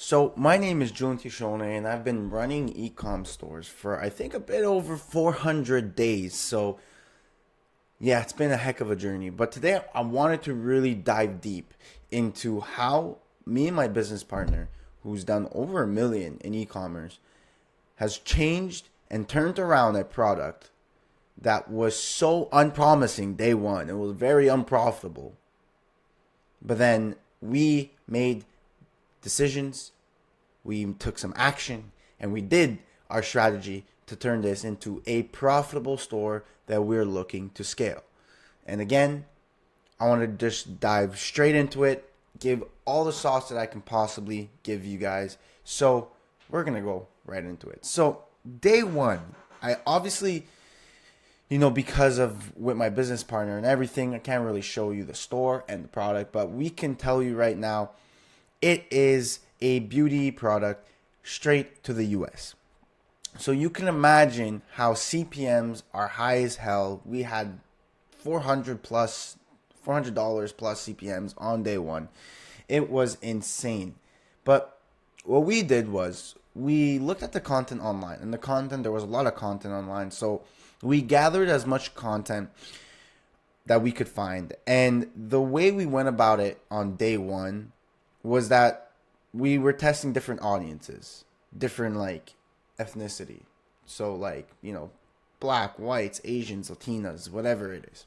So my name is Julian Tiscione, and I've been running e-com stores for I think a bit over 400 days. So yeah, it's been a heck of a journey. But today I wanted to really dive deep into how me and my business partner, who's done over 1 million in e-commerce, has changed and turned around a product that was so unpromising day one. It was very unprofitable. But then we made decisions, we took some action, and we did our strategy to turn this into a profitable store that we're looking to scale. And again, I want to just dive straight into it, give all the sauce that I can possibly give you guys. So we're going to go right into it. So day one, I obviously, because of with my business partner and everything, I can't really show you the store and the product, but we can tell you right now, it is a beauty product straight to the US. So you can imagine how CPMs are high as hell. We had $400 plus CPMs on day one. It was insane. But what we did was we looked at the content online, and there was a lot of content online. So we gathered as much content that we could find. And the way we went about it on day one was that we were testing different audiences, different ethnicity. So black, whites, Asians, Latinas, whatever it is,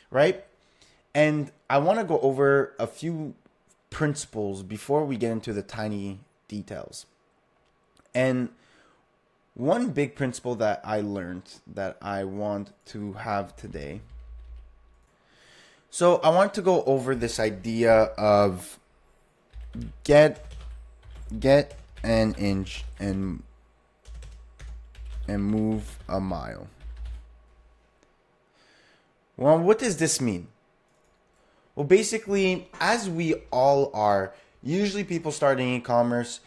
right? And I want to go over a few principles before we get into the tiny details. And one big principle that I learned that I want to have today. So I want to go over this idea of get an inch and move a mile. Well, what does this mean? Well, basically, as we all are, usually people starting e-commerce,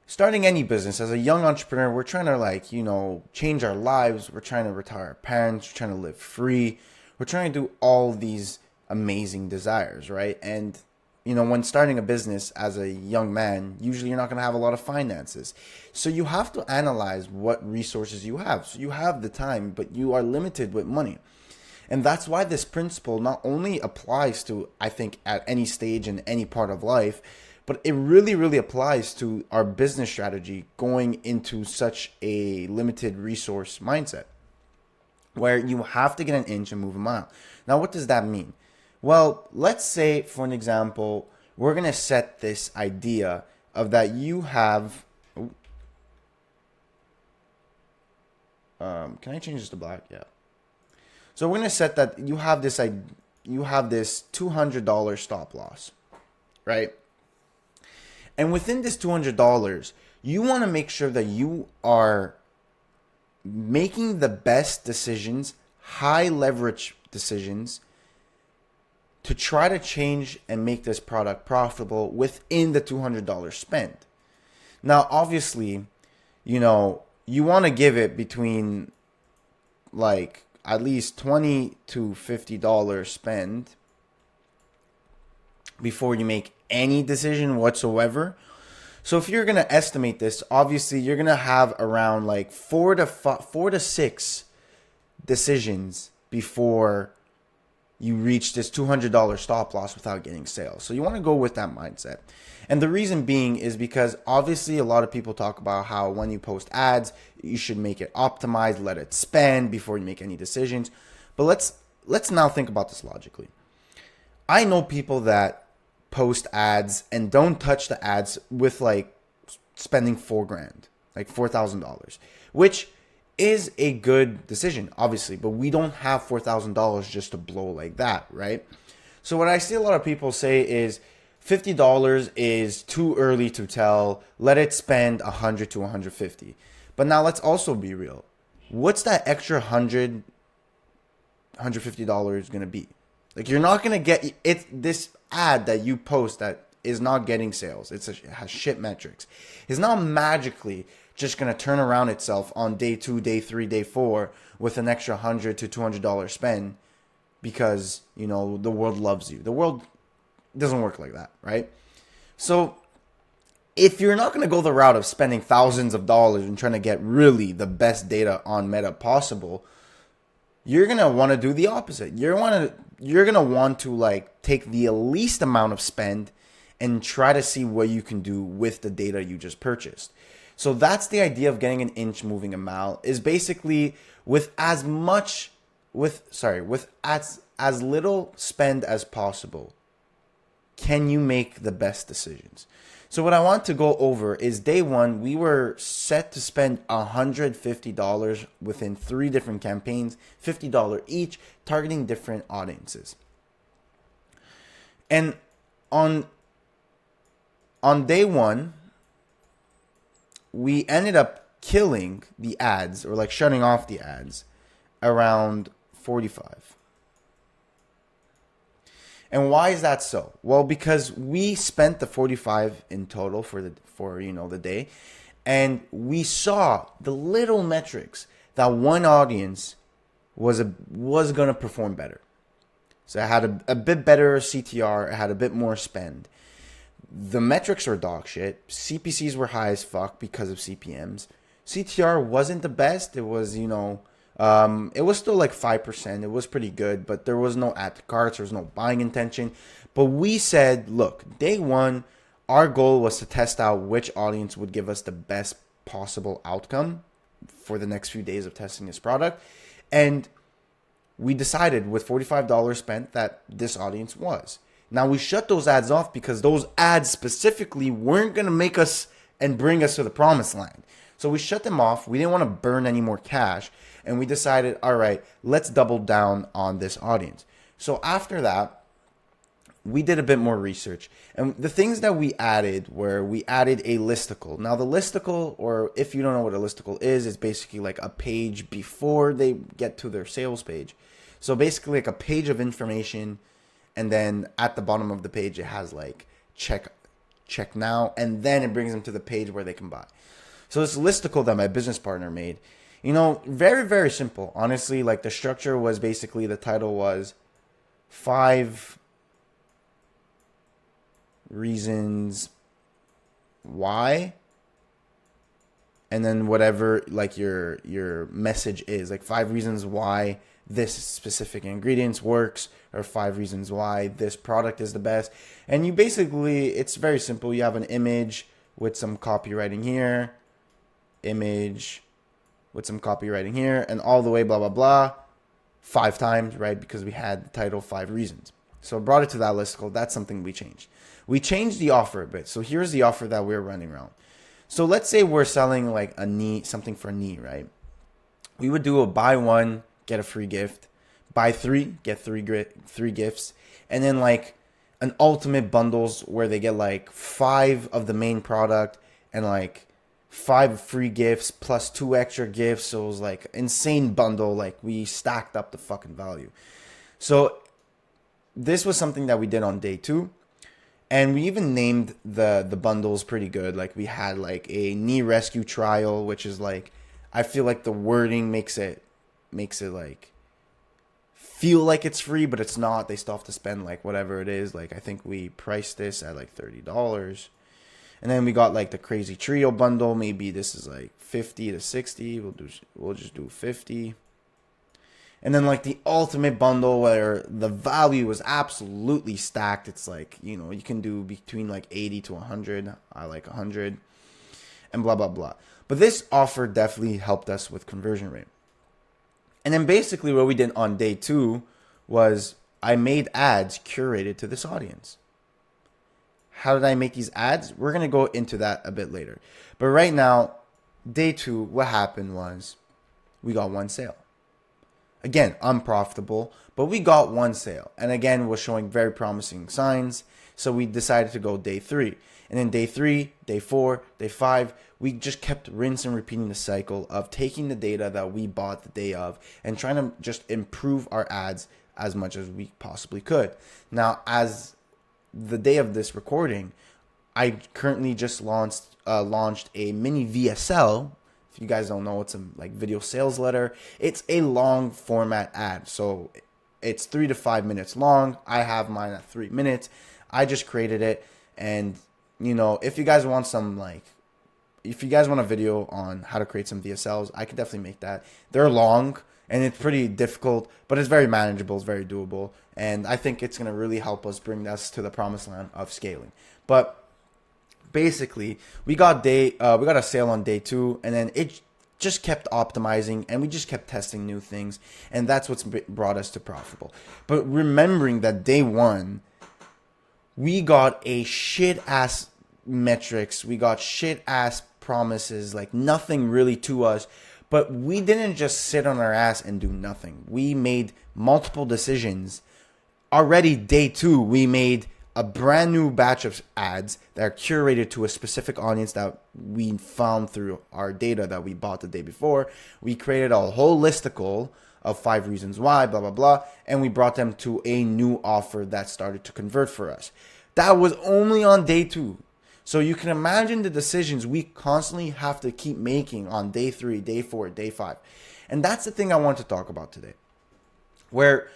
starting any business as a young entrepreneur, we're trying to change our lives. We're trying to retire our parents. We're trying to live free. We're trying to do all these amazing desires, right? And when starting a business as a young man, usually you're not going to have a lot of finances. So you have to analyze what resources you have. So you have the time, but you are limited with money. And that's why this principle not only applies to, I think, at any stage in any part of life, but it really, really applies to our business strategy going into such a limited resource mindset, where you have to get an inch and move a mile. Now, what does that mean? Well, let's say, for an example, we're going to set this idea of that you have... can I change this to black? Yeah. So we're going to set that you have this $200 stop loss, right? And within this $200, you want to make sure that you are making the best decisions, high leverage decisions, to try to change and make this product profitable within the $200 spend. Now, obviously, you want to give it between at least $20 to $50 spend before you make any decision whatsoever. So if you're going to estimate this, obviously you're going to have around four to six decisions before you reach this $200 stop loss without getting sales. So you want to go with that mindset. And the reason being is because obviously a lot of people talk about how when you post ads, you should make it optimized, let it spend before you make any decisions. But let's now think about this logically. I know people that post ads and don't touch the ads with spending $4,000, $4,000, which is a good decision, obviously, but we don't have $4,000 just to blow like that, right? So what I see a lot of people say is $50 is too early to tell. Let it spend $100 to $150. But now let's also be real. What's that extra $100, $150 going to be? You're not going to get it. This ad that you post that is not getting sales. It has shit metrics. It's not magically just going to turn around itself on day 2, day 3, day 4 with an extra $100 to $200 spend because, the world loves you. The world doesn't work like that, right? So if you're not going to go the route of spending thousands of dollars and trying to get really the best data on Meta possible, you're going to want to do the opposite. You're going to want to like take the least amount of spend and try to see what you can do with the data you just purchased. So that's the idea of getting an inch moving a mile, is basically with as little spend as possible, can you make the best decisions? So what I want to go over is day one, we were set to spend $150 within 3 different campaigns, $50 each, targeting different audiences. And on day one, we ended up killing the ads, or like shutting off the ads, around 45. And why is that so? Well, because we spent the 45 in total for the day, and we saw the little metrics that one audience was going to perform better. So it had a bit better CTR, it had a bit more spend. The metrics were dog shit. CPCs were high as fuck because of CPMs. CTR wasn't the best. It was, it was still like 5%. It was pretty good, but there was no add to carts. There was no buying intention. But we said, look, day one, our goal was to test out which audience would give us the best possible outcome for the next few days of testing this product. And we decided with $45 spent that this audience was. Now we shut those ads off because those ads specifically weren't going to make us and bring us to the promised land. So we shut them off. We didn't want to burn any more cash. And we decided, all right, let's double down on this audience. So after that, we did a bit more research. And the things that we added were, we added a listicle. Now the listicle, or if you don't know what a listicle is, it's basically like a page before they get to their sales page. So basically like a page of information, and then at the bottom of the page, it has like check now, and then it brings them to the page where they can buy. So this listicle that my business partner made, very, very simple. Honestly, like the structure was basically, the title was 5 reasons why, and then whatever like your message is, like 5 reasons why this specific ingredients works, or 5 reasons why this product is the best. And you basically, it's very simple. You have an image with some copywriting here, image with some copywriting here, and all the way blah blah blah 5 times, right? Because we had the title 5 reasons. So I brought it to that listicle. That's something we changed. We changed the offer a bit. So here's the offer that we're running around. So let's say we're selling like a knee, something for a knee, right? We would do a buy 1, get a free gift, buy 3, get 3 gifts, and then like an ultimate bundles where they get like 5 of the main product and like 5 free gifts plus 2 extra gifts. So it was like insane bundle. Like we stacked up the fucking value. So this was something that we did on day 2. And we even named the bundles pretty good. Like we had like a knee rescue trial, which is like, I feel like the wording makes it like feel like it's free, but it's not. They still have to spend like whatever it is. Like I think we priced this at like $30. And then we got like the crazy trio bundle. Maybe this is like 50 to 60. We'll just do 50. And then like the ultimate bundle where the value was absolutely stacked. It's like, you can do between like 80 to 100. I like 100 and blah, blah, blah. But this offer definitely helped us with conversion rate. And then basically what we did on day 2 was I made ads curated to this audience. How did I make these ads? We're going to go into that a bit later. But right now, day 2, what happened was we got 1 sale. Again, unprofitable, but we got 1 sale. And again, was showing very promising signs. So we decided to go day 3. And then day 3, day 4, day 5, we just kept rinsing and repeating the cycle of taking the data that we bought the day of and trying to just improve our ads as much as we possibly could. Now, as the day of this recording, I currently just launched a mini VSL. If you guys don't know, it's a like video sales letter. It's a long format ad. So it's 3 to 5 minutes long. I have mine at 3 minutes. I just created it, and if you guys want if you guys want a video on how to create some VSLs, I can definitely make that. They're long and it's pretty difficult, but it's very manageable. It's very doable. And I think it's going to really help us bring us to the promised land of scaling. But basically, we got a sale on day 2, and then it just kept optimizing, and we just kept testing new things, and that's what's brought us to profitable. But remembering that day 1, we got a shit ass metrics, we got shit ass promises, like nothing really to us, but we didn't just sit on our ass and do nothing. We made multiple decisions. Already day 2, we made a brand new batch of ads that are curated to a specific audience that we found through our data that we bought the day before. We created a whole listicle of 5 reasons why, blah, blah, blah, and we brought them to a new offer that started to convert for us. That was only on day 2. So you can imagine the decisions we constantly have to keep making on day 3, day 4, day 5. And that's the thing I want to talk about today, where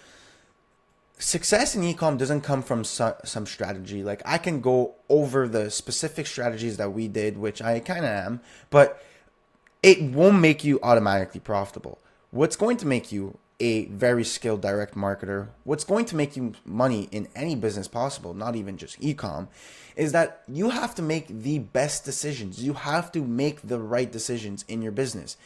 success in ecom doesn't come from some strategy. Like, I can go over the specific strategies that we did, which I kind of am, but it won't make you automatically profitable. What's going to make you a very skilled direct marketer, what's going to make you money in any business possible, not even just ecom, is that you have to make the best decisions. You have to make the right decisions in your business.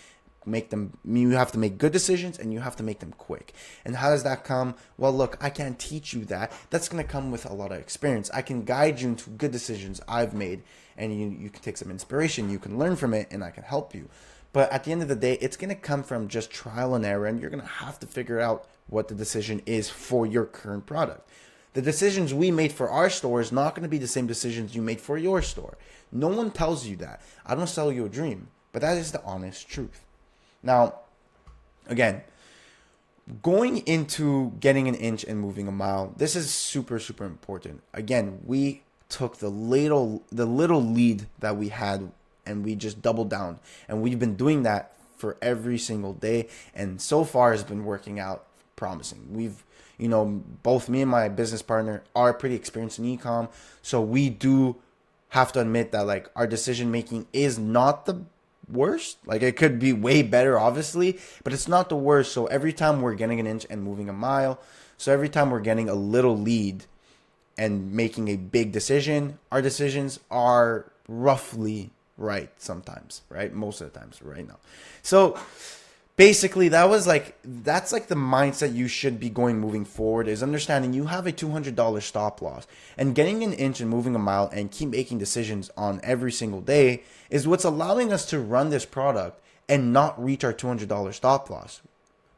You have to make good decisions, and you have to make them quick. And how does that come? Well, look, I can't teach you that. That's going to come with a lot of experience. I can guide you into good decisions I've made, and you can take some inspiration. You can learn from it, and I can help you. But at the end of the day, it's going to come from just trial and error, and you're going to have to figure out what the decision is for your current product. The decisions we made for our store is not going to be the same decisions you made for your store. No one tells you that. I don't sell you a dream, but that is the honest truth. Now, again, going into getting an inch and moving a mile, this is super, super important. Again, we took the little lead that we had, and we just doubled down. And we've been doing that for every single day, and so far has been working out promising. We've, both me and my business partner are pretty experienced in ecom, so we do have to admit that, like, our decision making is not the worst. Like, it could be way better, obviously, but it's not the worst. So every time we're getting an inch and moving a mile, so every time we're getting a little lead and making a big decision, our decisions are roughly right sometimes, right? Most of the times right now. So basically, that's like the mindset you should be going moving forward, is understanding you have a $200 stop loss, and getting an inch and moving a mile and keep making decisions on every single day is what's allowing us to run this product and not reach our $200 stop loss,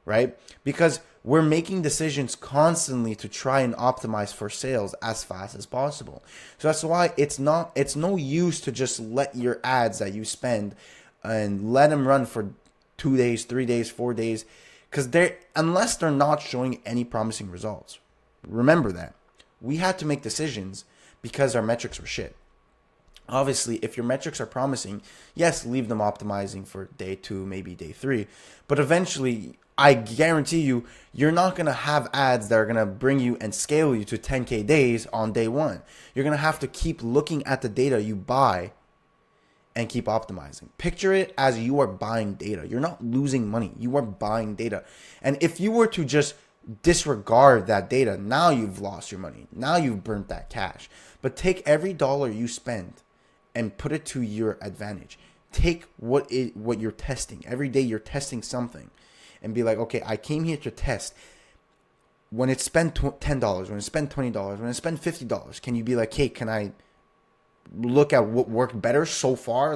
right? Because we're making decisions constantly to try and optimize for sales as fast as possible. So that's why it's no use to just let your ads that you spend and let them run for 2 days, 3 days, 4 days, because unless they're not showing any promising results. Remember that. We had to make decisions because our metrics were shit. Obviously, if your metrics are promising, yes, leave them optimizing for day 2, maybe day 3. But eventually, I guarantee you're not going to have ads that are going to bring you and scale you to 10K days on day 1. You're going to have to keep looking at the data you buy and keep optimizing. Picture it as you are buying data. You're not losing money. You are buying data. And if you were to just disregard that data, now you've lost your money. Now you've burnt that cash. But take every dollar you spend and put it to your advantage. Take what you're testing. Every day you're testing something and be like, okay, I came here to test. When it's spent $10, when it's spent $20, when it's spent $50, can you be like, hey, can I look at what worked better so far?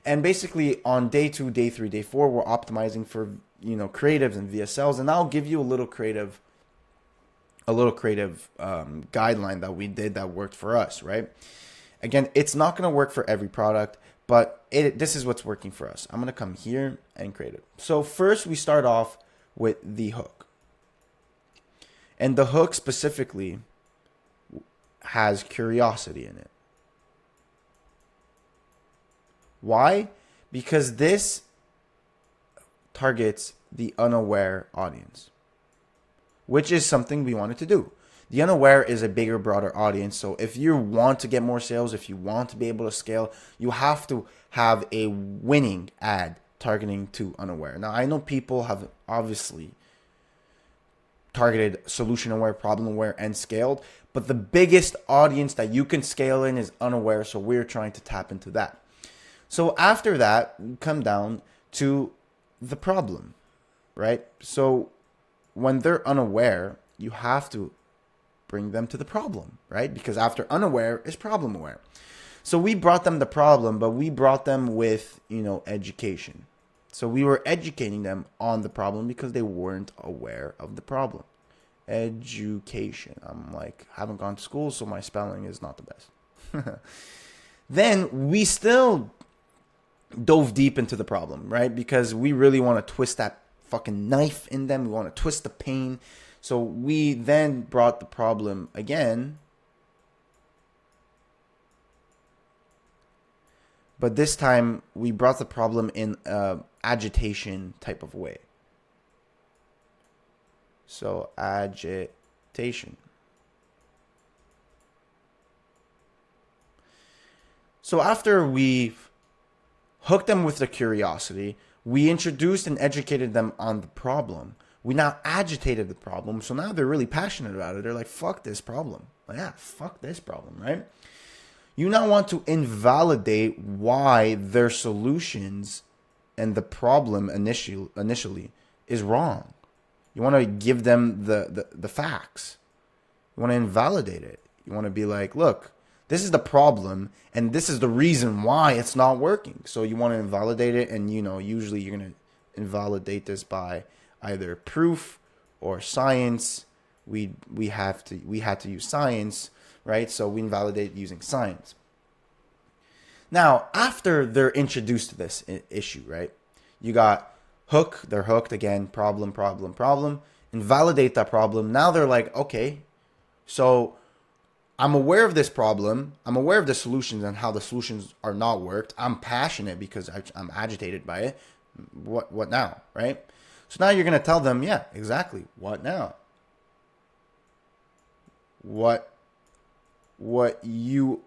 And basically on day 2, day 3, day 4, we're optimizing for, creatives and VSLs. And I'll give you a little creative guideline that we did that worked for us, right? Again, it's not going to work for every product, but this is what's working for us. I'm going to come here and create it. So first we start off with the hook. And the hook specifically has curiosity in it. Why? Because this targets the unaware audience, which is something we wanted to do. The unaware is a bigger, broader audience. So if you want to get more sales, if you want to be able to scale, you have to have a winning ad targeting to unaware. Now, I know people have obviously targeted solution aware, problem aware, and scaled, but the biggest audience that you can scale in is unaware. So we're trying to tap into that. So after that, we come down to the problem, right? So when they're unaware, you have to bring them to the problem, right? Because after unaware is problem aware. So we brought them the problem, but we brought them with, education. So we were educating them on the problem because they weren't aware of the problem. Education. I'm like, haven't gone to school, so my spelling is not the best. Then we still dove deep into the problem, right? Because we really want to twist that fucking knife in them. We want to twist the pain. So we then brought the problem again. But this time we brought the problem in agitation type of way. So agitation. So after we've hooked them with the curiosity, we introduced and educated them on the problem. We now agitated the problem. So now they're really passionate about it. They're like, fuck this problem. Like, yeah, fuck this problem, right? You now want to invalidate why their solutions and the problem initially is wrong. You want to give them the facts. You want to invalidate it. You want to be like, look, this is the problem and this is the reason why it's not working. So you want to invalidate it, and usually you're going to invalidate this by either proof or science. We had to use science, right? So we invalidate using science. Now, after they're introduced to this issue, right? You got hook, they're hooked again, problem, invalidate that problem. Now they're like, okay, so I'm aware of this problem. I'm aware of the solutions and how the solutions are not worked. I'm passionate because I'm agitated by it. What now, right? So now you're going to tell them, yeah, exactly. What now? What you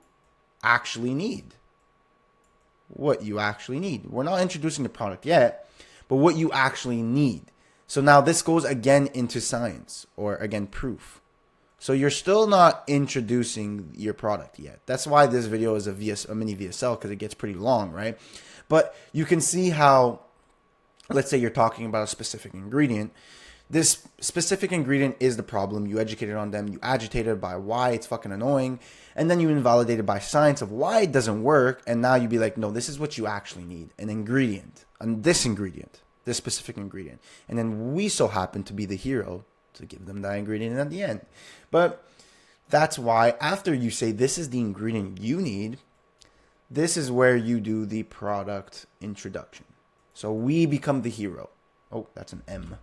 actually need. What you actually need. We're not introducing the product yet, but what you actually need. So now this goes again into science, or again, proof. So you're still not introducing your product yet. That's why this video is a mini VSL, because it gets pretty long, right? But you can see how, let's say you're talking about a specific ingredient. This specific ingredient is the problem. You educated on them. You agitated by why it's fucking annoying. And then you invalidated by science of why it doesn't work. And now you'd be like, no, this is what you actually need. An ingredient. And this specific ingredient. And then we so happen to be the hero to give them that ingredient at the end. But that's why after you say this is the ingredient you need, this is where you do the product introduction. So we become the hero. Oh, that's an M.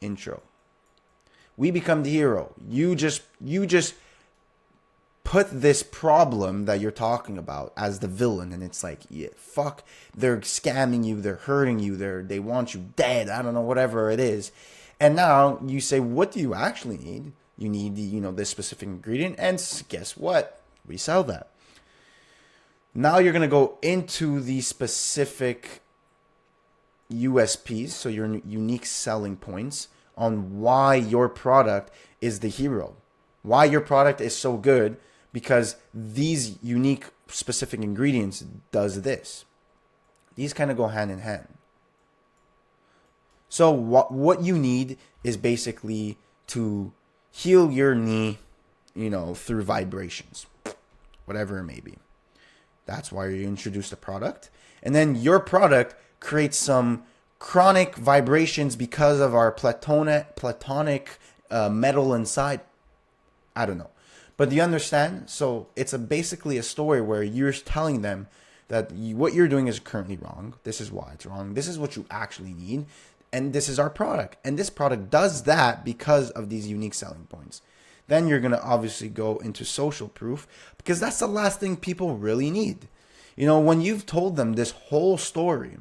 Intro. We become the hero. You just put this problem that you're talking about as the villain, and it's like, yeah, fuck, they're scamming you, they're hurting you, they want you dead, I don't know, whatever it is. And now you say, what do you actually need? You need this specific ingredient, and guess what? We sell that. Now you're going to go into the specific USPs, so your unique selling points on why your product is the hero, why your product is so good, because these unique specific ingredients does this. These kind of go hand in hand. So what you need is basically to heal your knee, through vibrations, whatever it may be. That's why you introduce the product, and then your product creates some chronic vibrations because of our platonic metal inside. I don't know. But do you understand? So it's basically a story where you're telling them that what you're doing is currently wrong. This is why it's wrong. This is what you actually need. And this is our product. And this product does that because of these unique selling points. Then you're going to obviously go into social proof, because that's the last thing people really need. When you've told them this whole story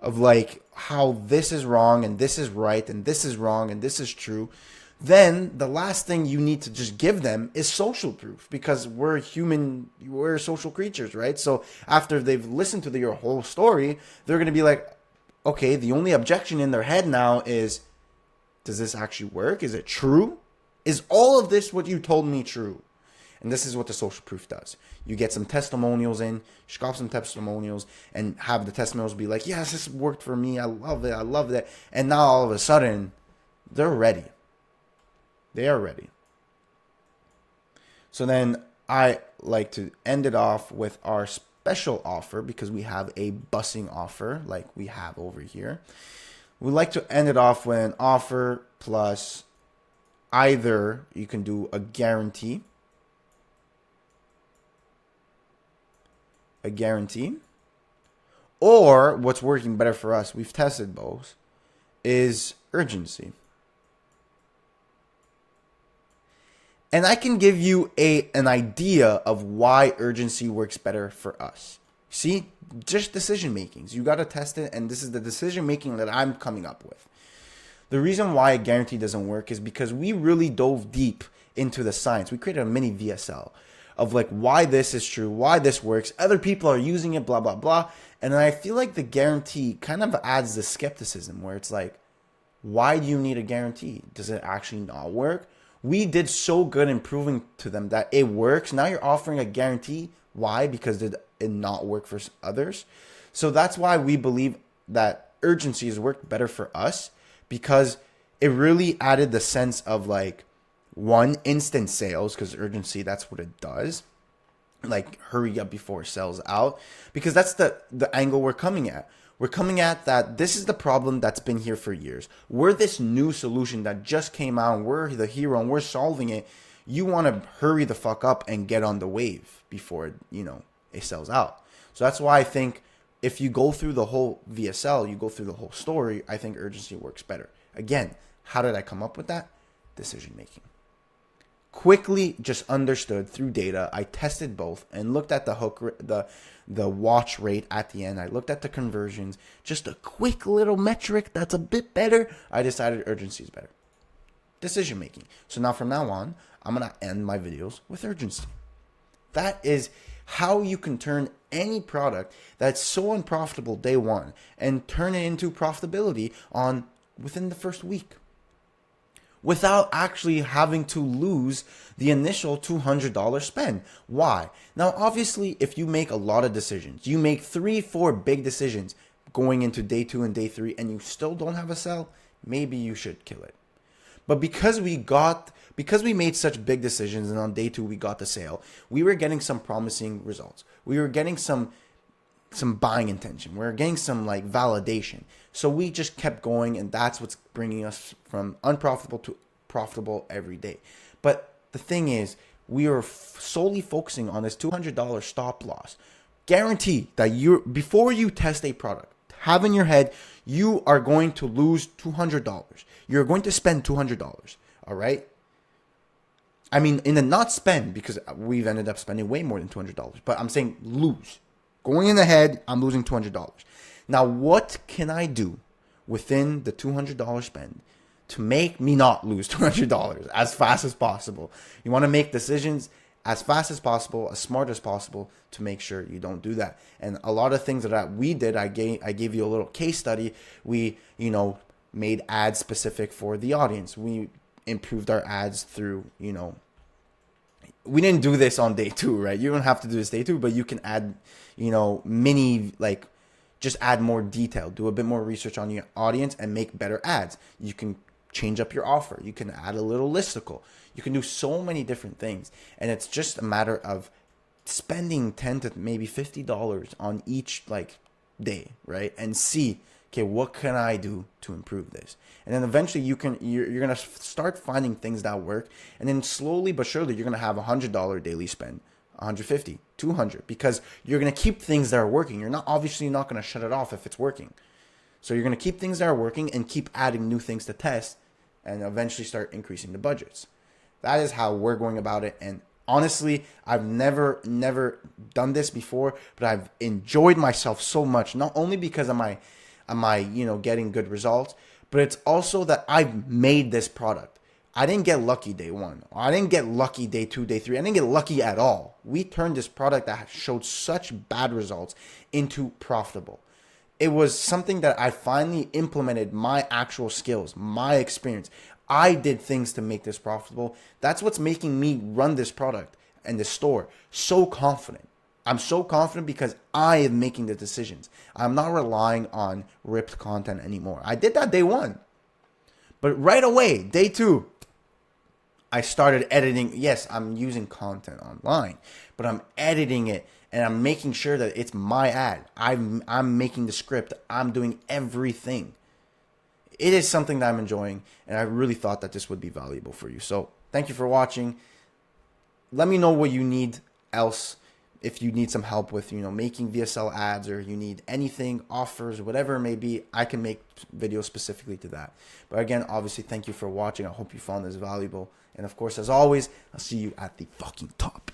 of like how this is wrong and this is right and this is wrong and this is true, then the last thing you need to just give them is social proof, because we're social creatures, right? So after they've listened to your whole story, they're going to be like, okay, the only objection in their head now is, does this actually work? Is it true? Is all of this what you told me true? And this is what the social proof does. You get some testimonials in, shop some testimonials, and have the testimonials be like, yes, this worked for me. I love it. I love that. And now all of a sudden, they're ready. They are ready. So then I like to end it off with our special offer, because we have a busing offer like we have over here. We like to end it off with an offer plus either you can do a guarantee, or what's working better for us, we've tested both, is urgency. And I can give you an idea of why urgency works better for us. See, just decision makings. You got to test it, and this is the decision making that I'm coming up with. The reason why a guarantee doesn't work is because we really dove deep into the science. We created a mini VSL of like why this is true, why this works. Other people are using it, blah, blah, blah. And then I feel like the guarantee kind of adds the skepticism where it's like, why do you need a guarantee? Does it actually not work? We did so good in proving to them that it works. Now you're offering a guarantee. Why? Because did it not work for others? So that's why we believe that urgency has worked better for us, because it really added the sense of like, one, instant sales, because urgency, that's what it does. Like, hurry up before it sells out. Because that's the angle we're coming at. We're coming at that this is the problem that's been here for years. We're this new solution that just came out, and we're the hero, and we're solving it. You want to hurry the fuck up and get on the wave before, it sells out. So that's why I think if you go through the whole VSL, you go through the whole story, I think urgency works better. Again, how did I come up with that? Decision making. Quickly just understood through data. I tested both and looked at the watch rate at the end. I looked at the conversions, just a quick little metric that's a bit better. I decided urgency is better. Decision making. So now from now on, I'm going to end my videos with urgency. That is how you can turn any product that's so unprofitable day one and turn it into profitability within the first week, without actually having to lose the initial $200 spend. Why? Now, obviously, if you make a lot of decisions, you make 3-4 big decisions going into day 2 and day 3, and you still don't have a sale, maybe you should kill it. But because we made such big decisions, and on day 2 we got the sale, we were getting some promising results. We were getting some buying intention. We were getting some like validation. So we just kept going, and that's what's bringing us from unprofitable to profitable every day. But the thing is, we are solely focusing on this $200 stop loss. Guarantee that before you test a product, have in your head, you are going to lose $200. You're going to spend $200. All right. I mean, in the not spend, because we've ended up spending way more than $200, but I'm saying lose. Going in the head, I'm losing $200. Now, what can I do within the $200 spend to make me not lose $200 as fast as possible? You want to make decisions as fast as possible, as smart as possible, to make sure you don't do that. And a lot of things that we did, I gave you a little case study. We, made ads specific for the audience. We improved our ads through, we didn't do this on day 2, right? You don't have to do this day 2, but you can add, just add more detail, do a bit more research on your audience and make better ads. You can change up your offer. You can add a little listicle. You can do so many different things. And it's just a matter of spending $10 to maybe $50 on each day, right? And see, okay, what can I do to improve this? And then eventually you're going to start finding things that work. And then slowly but surely, you're going to have $100 daily spend, $150, $200, because you're going to keep things that are working. You're obviously not going to shut it off if it's working. So you're going to keep things that are working and keep adding new things to test, and eventually start increasing the budgets. That is how we're going about it. And honestly, I've never done this before, but I've enjoyed myself so much, not only because of my getting good results, but it's also that I've made this product. I didn't get lucky day one. I didn't get lucky day two, day three. I didn't get lucky at all. We turned this product that showed such bad results into profitable. It was something that I finally implemented my actual skills, my experience. I did things to make this profitable. That's what's making me run this product and this store so confident. I'm so confident because I am making the decisions. I'm not relying on ripped content anymore. I did that day one. But right away, day two, I started editing. Yes, I'm using content online, but I'm editing it and I'm making sure that it's my ad. I'm making the script. I'm doing everything. It is something that I'm enjoying, and I really thought that this would be valuable for you. So thank you for watching. Let me know what you need else. If you need some help with, making VSL ads, or you need anything, offers, whatever it may be, I can make videos specifically to that. But again, obviously, thank you for watching. I hope you found this valuable. And of course, as always, I'll see you at the fucking top.